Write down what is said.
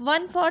1/4